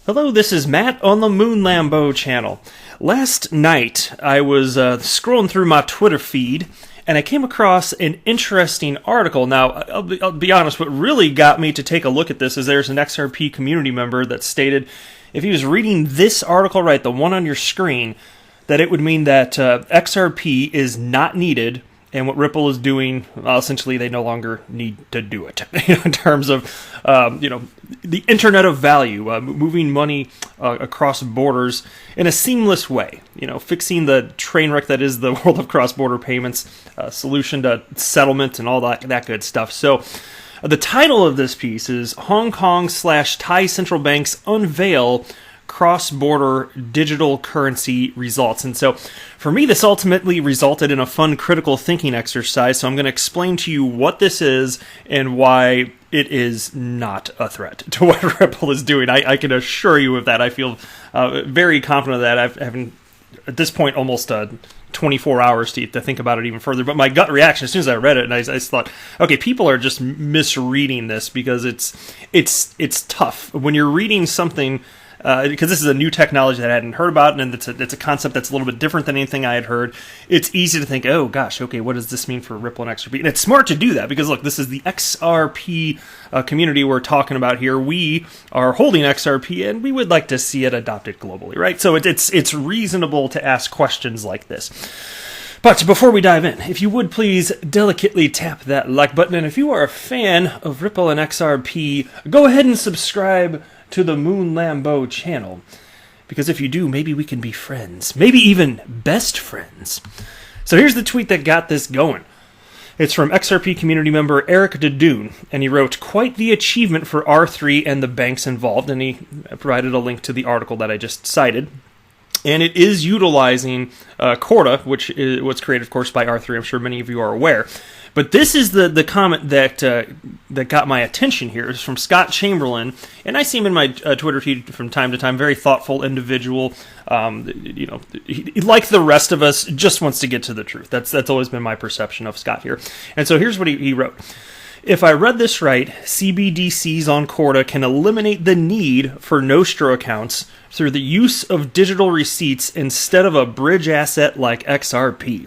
Hello, this is Matt on the Moon Lambo channel. Last night, I was scrolling through my Twitter feed, and I came across an interesting article. Now, I'll be honest, what really got me to take a look at this is there's an XRP community member that stated if he was reading this article right, the one on your screen, that it would mean that XRP is not needed, and what Ripple is doing, essentially, they no longer need to do it in terms of, the Internet of Value, moving money across borders in a seamless way. Fixing the train wreck that is the world of cross-border payments, solution to settlement and all that good stuff. So, the title of this piece is Hong Kong/Thai central banks unveil cross-border digital currency results. And so for me, this ultimately resulted in a fun critical thinking exercise. So I'm going to explain to you what this is and why it is not a threat to what Ripple is doing. I can assure you of that. I feel very confident of that. I've having at this point almost 24 hours to think about it even further. But my gut reaction, as soon as I read it, and I just thought, okay, people are just misreading this because it's tough when you're reading something. Because this is a new technology that I hadn't heard about, and it's a concept that's a little bit different than anything I had heard. It's easy to think, oh gosh, okay, what does this mean for Ripple and XRP? And it's smart to do that because look, this is the XRP community we're talking about here. We are holding XRP, and we would like to see it adopted globally, right? So it's reasonable to ask questions like this. But before we dive in, if you would please delicately tap that like button, and if you are a fan of Ripple and XRP, go ahead and subscribe to the Moon Lambo channel, because if you do, maybe we can be friends, maybe even best friends. So here's the tweet that got this going. It's from XRP community member Eric Dadoon, and he wrote, "Quite the achievement for R3 and the banks involved," and he provided a link to the article that I just cited. And it is utilizing Corda, which was created, of course, by R3. I'm sure many of you are aware. But this is the comment that got my attention here. It's from Scott Chamberlain, and I see him in my Twitter feed from time to time. Very thoughtful individual. He, like the rest of us, just wants to get to the truth. That's always been my perception of Scott here. And so here's what he wrote. "If I read this right, CBDCs on Corda can eliminate the need for Nostro accounts through the use of digital receipts instead of a bridge asset like XRP.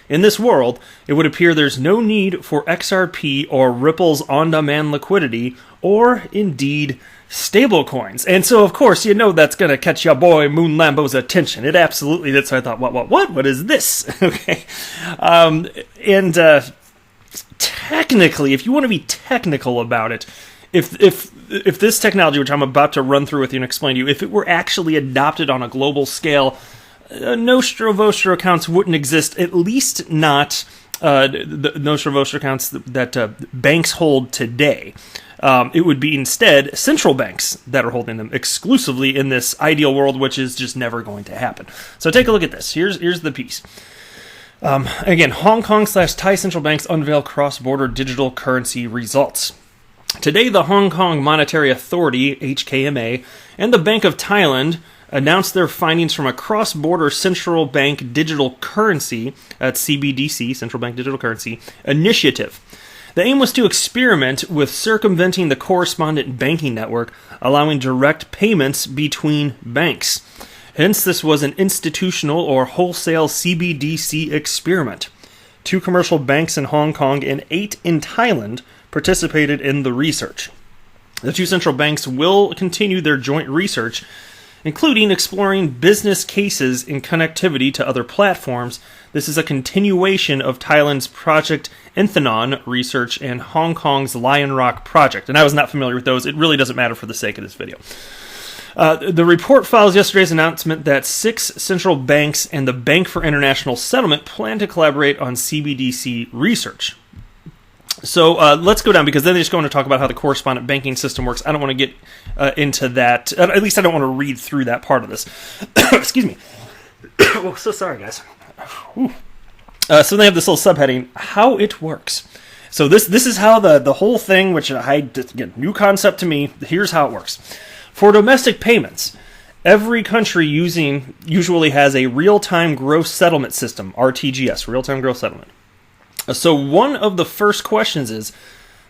In this world, it would appear there's no need for XRP or Ripple's on-demand liquidity, or indeed stablecoins." And so, of course, that's going to catch your boy Moon Lambo's attention. It absolutely did. So I thought, what is this? Okay. Technically, if you want to be technical about it, if this technology, which I'm about to run through with you and explain to you, if it were actually adopted on a global scale, Nostro accounts wouldn't exist, at least not the Nostro accounts that banks hold today. It would be instead central banks that are holding them exclusively in this ideal world, which is just never going to happen. So take a look at this. Here's the piece. Again, Hong Kong/Thai central banks unveil cross-border digital currency results. Today, the Hong Kong Monetary Authority, HKMA, and the Bank of Thailand announced their findings from a cross-border central bank digital currency, that's CBDC, central bank digital currency, initiative. The aim was to experiment with circumventing the correspondent banking network, allowing direct payments between banks. Hence, this was an institutional or wholesale CBDC experiment. 2 commercial banks in Hong Kong and 8 in Thailand participated in the research. The 2 central banks will continue their joint research, including exploring business cases in connectivity to other platforms. This is a continuation of Thailand's Project Enthenon research and Hong Kong's Lion Rock project. And I was not familiar with those. It really doesn't matter for the sake of this video. The report follows yesterday's announcement that 6 central banks and the Bank for International Settlement plan to collaborate on CBDC research. So let's go down, because then they just go on to talk about how the correspondent banking system works. I don't want to get into that. At least I don't want to read through that part of this. Excuse me. Oh, so sorry, guys. So they have this little subheading, how it works. So this is how the whole thing, which again, new concept to me, here's how it works. For domestic payments, every country usually has a real-time gross settlement system, RTGS, real-time gross settlement. So one of the first questions is,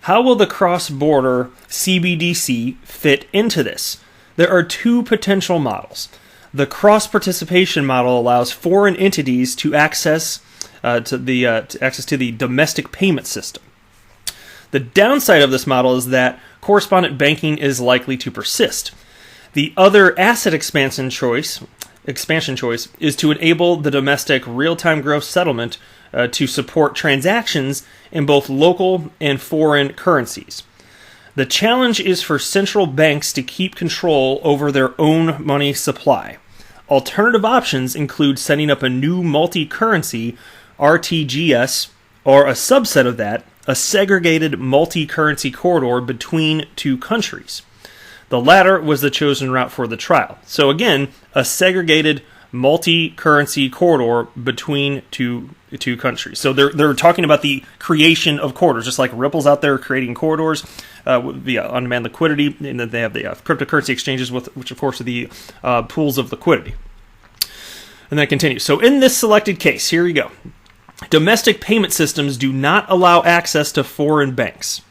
how will the cross-border CBDC fit into this? There are two potential models. The cross-participation model allows foreign entities to access to the domestic payment system. The downside of this model is that correspondent banking is likely to persist. The other asset expansion choice is to enable the domestic real-time gross settlement to support transactions in both local and foreign currencies. The challenge is for central banks to keep control over their own money supply. Alternative options include setting up a new multi-currency RTGS, or a subset of that, a segregated multi-currency corridor between two countries. The latter was the chosen route for the trial. So again, a segregated multi-currency corridor between two countries. So they're talking about the creation of corridors, just like Ripple's out there creating corridors via on-demand liquidity, and then they have the cryptocurrency exchanges, which of course are the pools of liquidity. And then it continues. So in this selected case, here we go. Domestic payment systems do not allow access to foreign banks.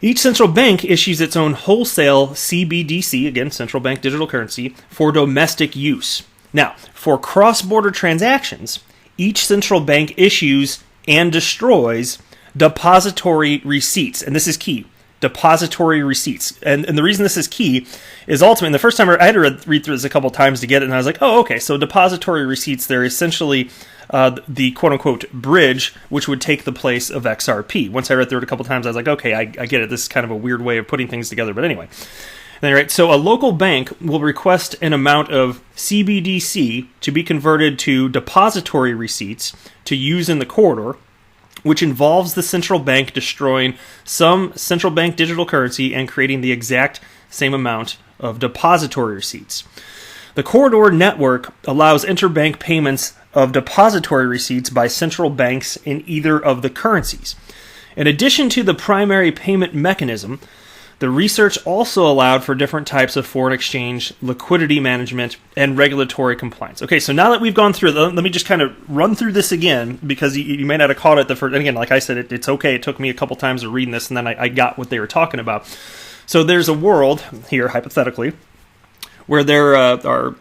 Each central bank issues its own wholesale CBDC, again, central bank digital currency, for domestic use. Now, for cross-border transactions, each central bank issues and destroys depository receipts. And this is key. Depository receipts. And the reason this is key is ultimately, the first time I had to read through this a couple times to get it, and I was like, oh, okay, so depository receipts, they're essentially the quote-unquote bridge, which would take the place of XRP. Once I read through it a couple times, I was like, okay, I get it. This is kind of a weird way of putting things together, but anyway. Right, so a local bank will request an amount of CBDC to be converted to depository receipts to use in the corridor, which involves the central bank destroying some central bank digital currency and creating the exact same amount of depository receipts. The corridor network allows interbank payments of depository receipts by central banks in either of the currencies. In addition to the primary payment mechanism, the research also allowed for different types of foreign exchange, liquidity management, and regulatory compliance. Okay, so now that we've gone through, let me just kind of run through this again, because you may not have caught it the first. And again, like I said, it's okay. It took me a couple times of reading this, and then I got what they were talking about. So there's a world here, hypothetically, where there are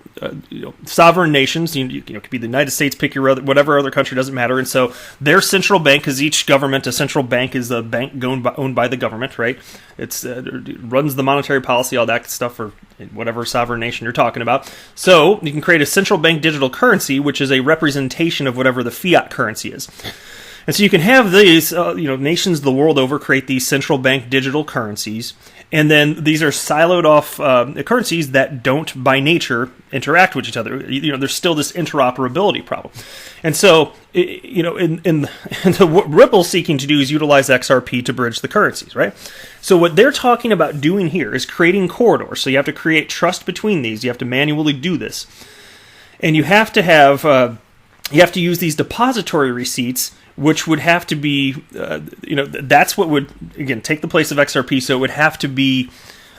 sovereign nations. You could be the United States, pick your whatever other country, doesn't matter. And so their central bank, because each government, a central bank is a bank owned by the government, right? It runs the monetary policy, all that stuff for whatever sovereign nation you're talking about. So you can create a central bank digital currency, which is a representation of whatever the fiat currency is. And so you can have these, nations the world over create these central bank digital currencies, and then these are siloed off currencies that don't, by nature, interact with each other. There's still this interoperability problem. And so, in what Ripple's seeking to do is utilize XRP to bridge the currencies, right? So what they're talking about doing here is creating corridors. So you have to create trust between these. You have to manually do this, and you have to have use these depository receipts, which would have to be, that's what would, again, take the place of XRP. So it would have to be,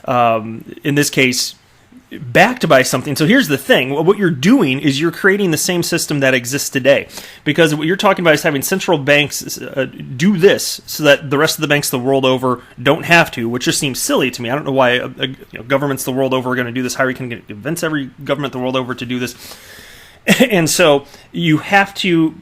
in this case, backed by something. So here's the thing. What you're doing is you're creating the same system that exists today. Because what you're talking about is having central banks do this so that the rest of the banks the world over don't have to, which just seems silly to me. I don't know why governments the world over are going to do this. How are you going to convince every government the world over to do this? And so you have to,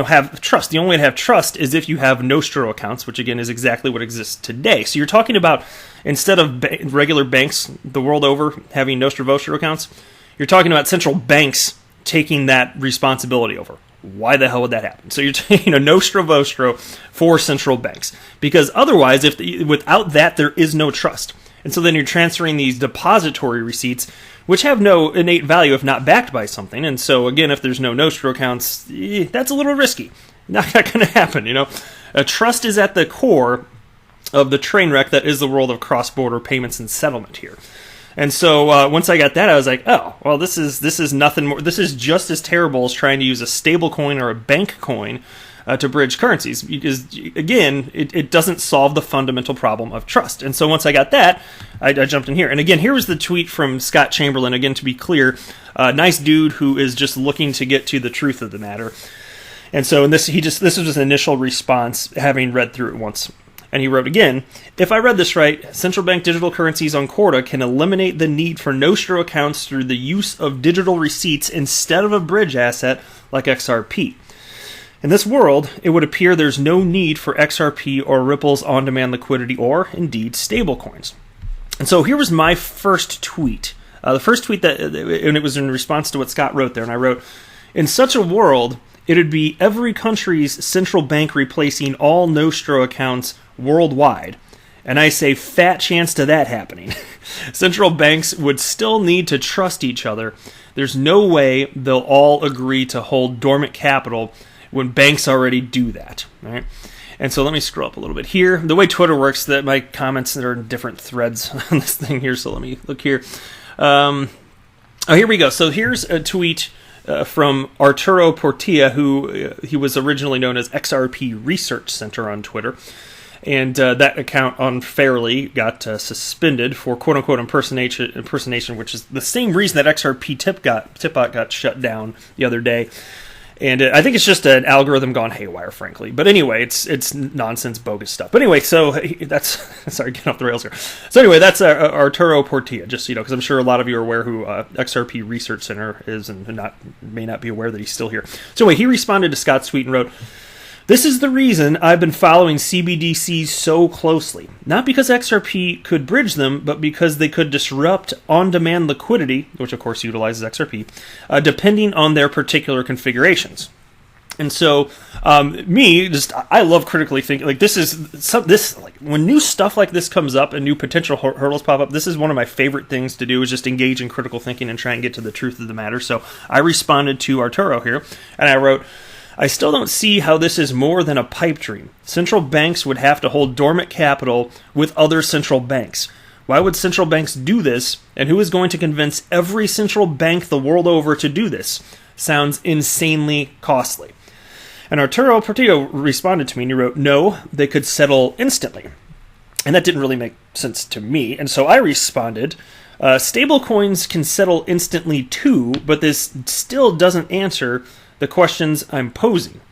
have trust. The only way to have trust is if you have Nostro accounts, which again is exactly what exists today. So you're talking about, instead of regular banks the world over having Nostro accounts, you're talking about central banks taking that responsibility over. Why the hell would that happen? So you're Nostro for central banks, because otherwise, without that, there is no trust. And so then you're transferring these depository receipts, which have no innate value if not backed by something. And so, again, if there's no Nostro accounts, that's a little risky. Not going to happen, Trust is at the core of the train wreck that is the world of cross-border payments and settlement here. And so once I got that, I was like, oh, well, this is nothing more. This is just as terrible as trying to use a stable coin or a bank coin to bridge currencies, because, again, it doesn't solve the fundamental problem of trust. And so once I got that, I jumped in here. And again, here was the tweet from Scott Chamberlain, again, to be clear, nice dude who is just looking to get to the truth of the matter. And so this was his initial response, having read through it once. And he wrote again, if I read this right, central bank digital currencies on Corda can eliminate the need for Nostro accounts through the use of digital receipts instead of a bridge asset like XRP. In this world, it would appear there's no need for XRP or Ripple's on-demand liquidity or, indeed, stablecoins. And so here was my first tweet. The first tweet, and it was in response to what Scott wrote there, and I wrote, in such a world, it would be every country's central bank replacing all Nostro accounts worldwide. And I say fat chance to that happening. Central banks would still need to trust each other. There's no way they'll all agree to hold dormant capital when banks already do that. All right? And so let me scroll up a little bit here. The way Twitter works, that my comments are in different threads on this thing here, so let me look here. Here we go. So here's a tweet from Arturo Portilla, who he was originally known as XRP Research Center on Twitter. And that account unfairly got suspended for quote-unquote impersonation, which is the same reason that XRP Tipbot got shut down the other day. And I think it's just an algorithm gone haywire, frankly. But anyway, it's nonsense, bogus stuff. But anyway, so that's... Sorry, getting off the rails here. So anyway, that's Arturo Portilla, just, because I'm sure a lot of you are aware who XRP Research Center is and may not be aware that he's still here. So anyway, he responded to Scott's tweet and wrote, this is the reason I've been following CBDCs so closely. Not because XRP could bridge them, but because they could disrupt on-demand liquidity, which of course utilizes XRP, depending on their particular configurations. And so, I love critically thinking. Like when new stuff like this comes up and new potential hurdles pop up, this is one of my favorite things to do, is just engage in critical thinking and try and get to the truth of the matter. So I responded to Arturo here, and I wrote, I still don't see how this is more than a pipe dream. Central banks would have to hold dormant capital with other central banks. Why would central banks do this, and who is going to convince every central bank the world over to do this? Sounds insanely costly. And Arturo Portillo responded to me and he wrote, no, they could settle instantly. And that didn't really make sense to me. And so I responded, stablecoins can settle instantly too, but this still doesn't answer the questions I'm posing.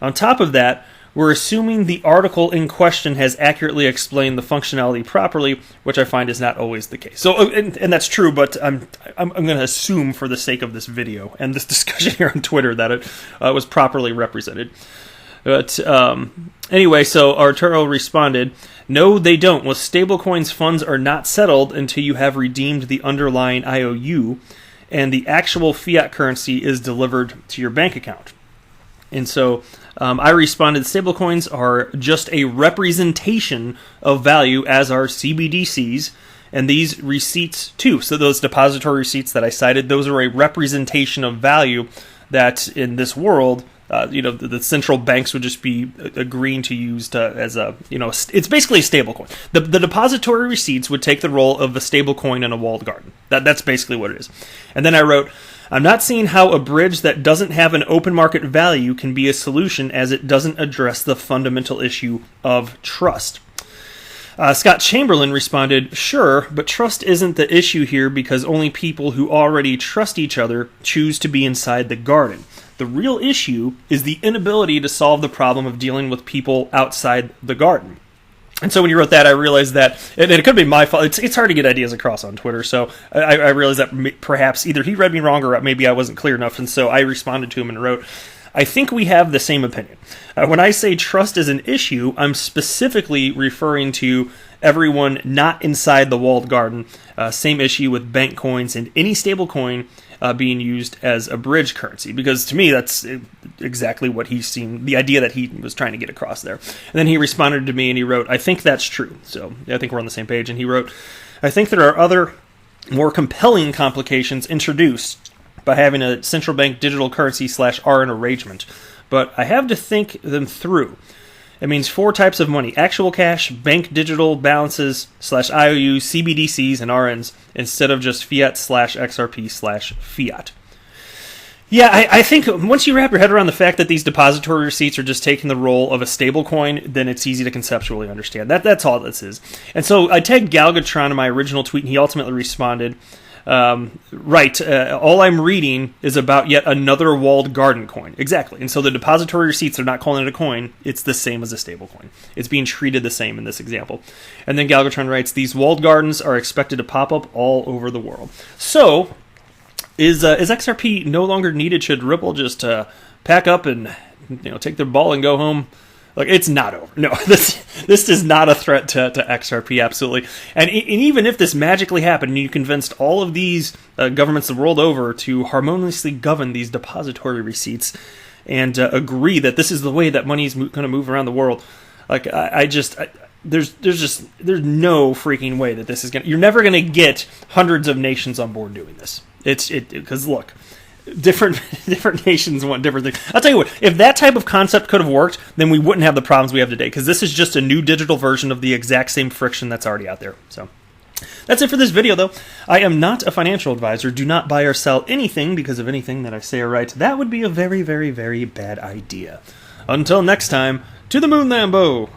On top of that, we're assuming the article in question has accurately explained the functionality properly, which I find is not always the case. So, and that's true, but I'm going to assume for the sake of this video and this discussion here on Twitter that it was properly represented. But anyway, so Arturo responded, no, they don't. With stablecoins, funds are not settled until you have redeemed the underlying IOU, and the actual fiat currency is delivered to your bank account. And so I responded, stablecoins are just a representation of value, as are CBDCs, and these receipts too. So those depository receipts that I cited, those are a representation of value that in this world, the central banks would just be agreeing to use as a, it's basically a stablecoin. The depository receipts would take the role of a stablecoin in a walled garden. That's basically what it is. And then I wrote, I'm not seeing how a bridge that doesn't have an open market value can be a solution, as it doesn't address the fundamental issue of trust. Scott Chamberlain responded, sure, but trust isn't the issue here, because only people who already trust each other choose to be inside the garden. The real issue is the inability to solve the problem of dealing with people outside the garden. And so when you wrote that, I realized that, and it could be my fault, it's hard to get ideas across on Twitter, so I realized that perhaps either he read me wrong or maybe I wasn't clear enough, and so I responded to him and wrote, I think we have the same opinion. When I say trust is an issue, I'm specifically referring to everyone not inside the walled garden. Same issue with bank coins and any stable coin being used as a bridge currency, because to me that's exactly what he's seen, the idea that he was trying to get across there. And then he responded to me and he wrote, I think that's true. So I think we're on the same page. And he wrote, I think there are other more compelling complications introduced by having a central bank digital currency /RN arrangement, but I have to think them through. It means 4 types of money: actual cash, bank digital balances /IOU, CBDCs, and RNs, instead of just fiat /XRP /fiat. Yeah, I think once you wrap your head around the fact that these depository receipts are just taking the role of a stable coin, then it's easy to conceptually understand. That's all this is. And so I tagged Galgatron in my original tweet, and he ultimately responded, Right. All I'm reading is about yet another walled garden coin. Exactly. And so the depository receipts are not calling it a coin. It's the same as a stable coin. It's being treated the same in this example. And then Galgatron writes, these walled gardens are expected to pop up all over the world. So, is XRP no longer needed? Should Ripple just pack up and take their ball and go home? Like, it's not over. No, this is not a threat to XRP, absolutely. And even if this magically happened and you convinced all of these governments the world over to harmoniously govern these depository receipts and agree that this is the way that money is going to move around the world, like, there's no freaking way that this is going to... You're never going to get hundreds of nations on board doing this. Because, look... Different nations want different things. I'll tell you what, if that type of concept could have worked, then we wouldn't have the problems we have today, because this is just a new digital version of the exact same friction that's already out there. So that's it for this video, though. I am not a financial advisor. Do not buy or sell anything because of anything that I say or write. That would be a very, very, very bad idea. Until next time, to the moon, Lambo!